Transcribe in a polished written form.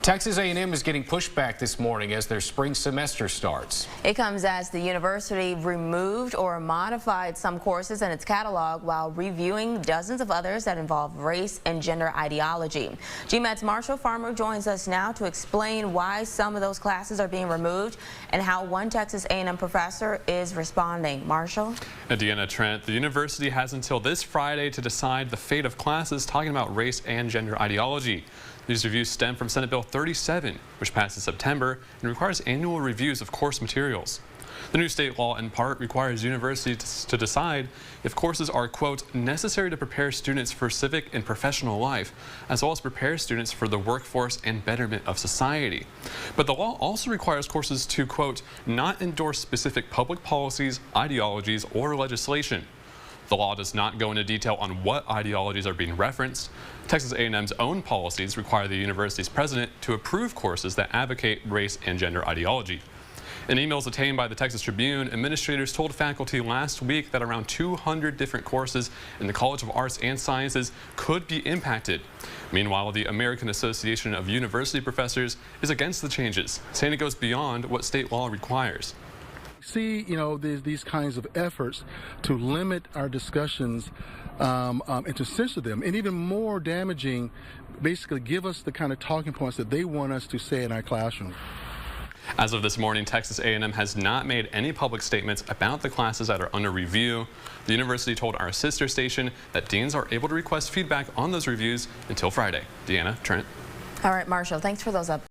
Texas A&M is getting pushback this morning as their spring semester starts. It comes as the university removed or modified some courses in its catalog while reviewing dozens of others that involve race and gender ideology. GMAT's Marshall Farmer joins us now to explain why some of those classes are being removed and how one Texas A&M professor is responding. Marshall? Deanna, Trent, the university has until this Friday to decide the fate of classes talking about race and gender ideology. These reviews stem from Senate Bill 37, which passed in September and requires annual reviews of course materials. The new state law in part requires universities to decide if courses are, quote, necessary to prepare students for civic and professional life, as well as prepare students for the workforce and betterment of society. But the law also requires courses to, quote, not endorse specific public policies, ideologies, or legislation. The law does not go into detail on what ideologies are being referenced. Texas A&M's own policies require the university's president to approve courses that advocate race and gender ideology. In emails obtained by the Texas Tribune, administrators told faculty last week that around 200 different courses in the College of Arts and Sciences could be impacted. Meanwhile, the American Association of University Professors is against the changes, saying it goes beyond what state law requires. See, there's these kinds of efforts to limit our discussions and to censor them, and even more damaging, basically give us the kind of talking points that they want us to say in our classroom. As of this morning, Texas A&M has not made any public statements about the classes that are under review. The university told our sister station that deans are able to request feedback on those reviews until Friday. Deanna, Trent. All right, Marshall, thanks for those updates.